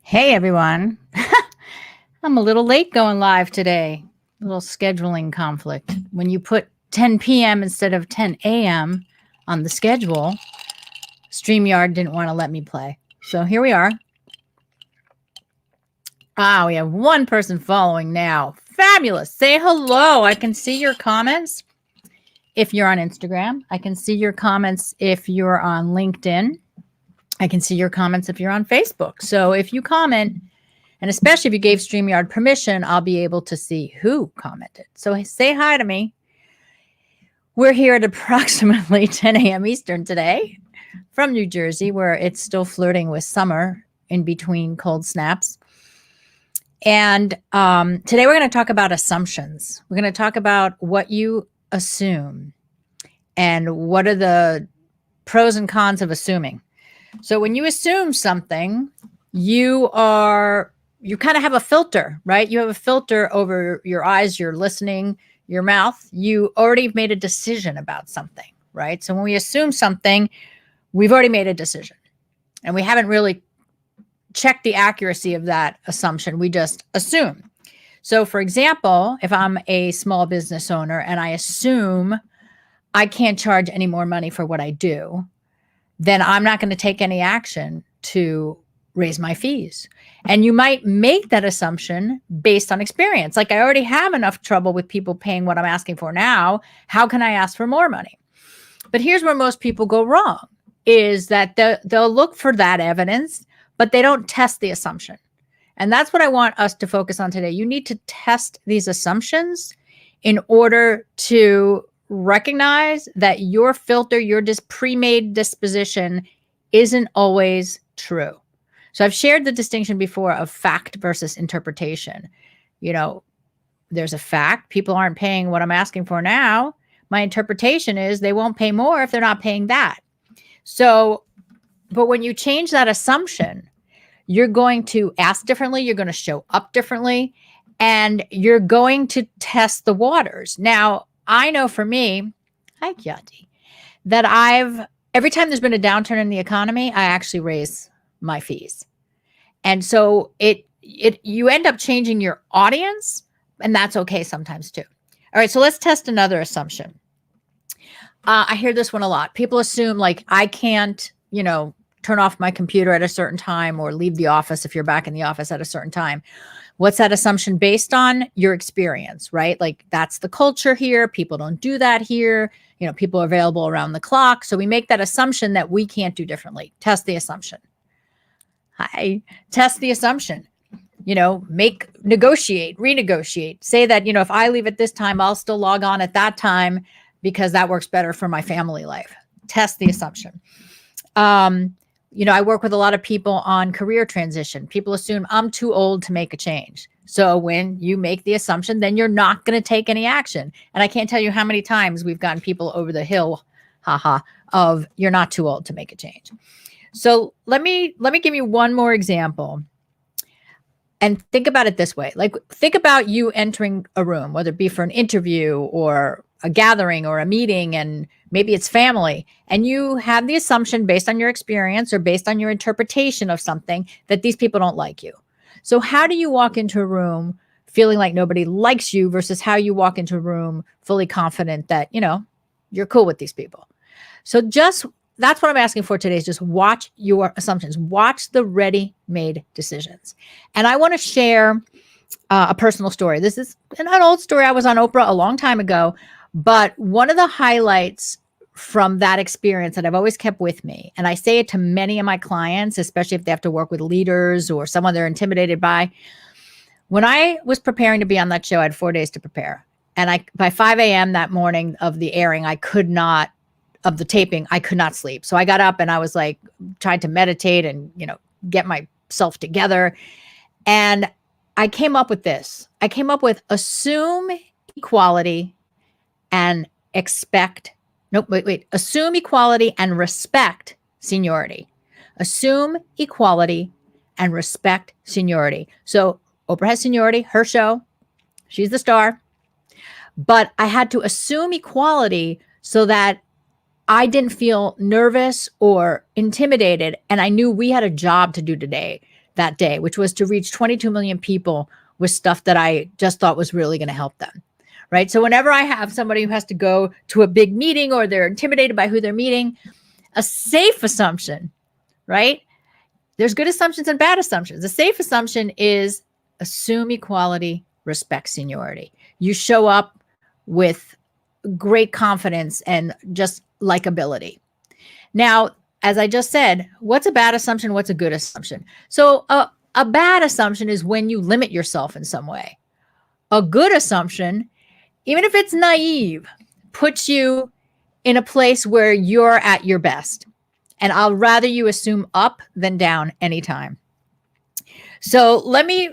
Hey everyone. I'm a little late going live today. A little scheduling conflict. When you put 10 p.m. instead of 10 a.m. on the schedule, StreamYard didn't want to let me play. So here we are. We have one person following now. Fabulous. Say hello. I can see your comments if you're on Instagram. I can see your comments if you're on LinkedIn. I can see your comments if you're on Facebook. So if you comment, and especially if you gave StreamYard permission, I'll be able to see who commented. So say hi to me. We're here at approximately 10 a.m. Eastern today from New Jersey, where it's still flirting with summer in between cold snaps. And today we're going to talk about assumptions. We're going to talk about what you assume and what are the pros and cons of assuming. So when you assume something, you kind of have a filter, right? You have a filter over your eyes, your listening, your mouth. You already made a decision about something, right? So when we assume something, we've already made a decision and we haven't really checked the accuracy of that assumption. We just assume. So for example, if I'm a small business owner and I assume I can't charge any more money for what I do, then I'm not going to take any action to raise my fees. And you might make that assumption based on experience. Like, I already have enough trouble with people paying what I'm asking for now. How can I ask for more money? But here's where most people go wrong, is that they'll look for that evidence, but they don't test the assumption. And that's what I want us to focus on today. You need to test these assumptions in order to recognize that your filter, your pre-made disposition isn't always true. So I've shared the distinction before of fact versus interpretation. You know, there's a fact. People aren't paying what I'm asking for now. My interpretation is they won't pay more if they're not paying that. So, but when you change that assumption, you're going to ask differently. You're going to show up differently, and you're going to test the waters. Now, I know for me, hi Kyati, that every time there's been a downturn in the economy, I actually raise my fees. And so you end up changing your audience, and that's okay sometimes too. All right, so let's test another assumption. I hear this one a lot. People assume like I can't, turn off my computer at a certain time or leave the office if you're back in the office at a certain time. What's that assumption based on? Your experience, right? Like, that's the culture here. People don't do that here. People are available around the clock. So we make that assumption that we can't do differently. Test the assumption. Test the assumption. Negotiate, renegotiate. Say that, if I leave at this time, I'll still log on at that time because that works better for my family life. Test the assumption. I work with a lot of people on career transition. People assume I'm too old to make a change. So when you make the assumption, then you're not going to take any action. And I can't tell you how many times we've gotten people over the hill, of you're not too old to make a change. So let me give you one more example. And think about it this way. Like, think about you entering a room, whether it be for an interview or a gathering or a meeting, and maybe it's family, and you have the assumption based on your experience or based on your interpretation of something that these people don't like you. So how do you walk into a room feeling like nobody likes you versus how you walk into a room fully confident that, you're cool with these people? So that's what I'm asking for today, is just watch your assumptions. Watch the ready-made decisions. And I want to share a personal story. This is an old story. I was on Oprah a long time ago, but one of the highlights from that experience that I've always kept with me, and I say it to many of my clients, especially if they have to work with leaders or someone they're intimidated by. When I was preparing to be on that show, I had 4 days to prepare. And by 5 a.m. that morning of the airing, of the taping, I could not sleep. So I got up and I was like, trying to meditate and, get myself together. And I came up with this. I came up with assume equality and assume equality and respect seniority. Assume equality and respect seniority. So Oprah has seniority, her show, she's the star. But I had to assume equality so that I didn't feel nervous or intimidated. And I knew we had a job to do today that day, which was to reach 22 million people with stuff that I just thought was really going to help them. Right. So whenever I have somebody who has to go to a big meeting or they're intimidated by who they're meeting, a safe assumption, right? There's good assumptions and bad assumptions. A safe assumption is assume equality, respect seniority. You show up with great confidence and just likability. Now, as I just said, what's a bad assumption? What's a good assumption? So a bad assumption is when you limit yourself in some way. A good assumption, even if it's naive, puts you in a place where you're at your best. And I'll rather you assume up than down anytime. So let me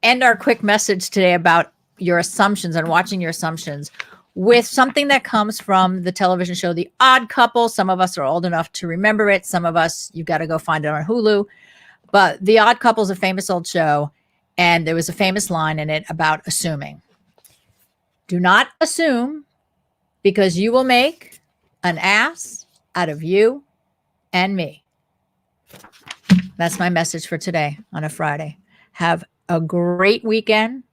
end our quick message today about your assumptions and watching your assumptions with something that comes from the television show The Odd Couple. Some of us are old enough to remember it. Some of us, you've got to go find it on Hulu. But The Odd Couple is a famous old show, and there was a famous line in it about assuming. Do not assume, because you will make an ass out of you and me. That's my message for today on a Friday. Have a great weekend.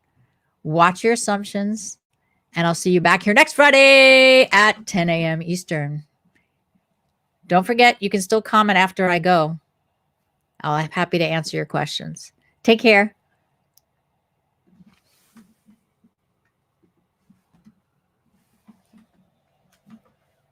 Watch your assumptions. And I'll see you back here next Friday at 10 a.m. Eastern. Don't forget, you can still comment after I go. I'll be happy to answer your questions. Take care.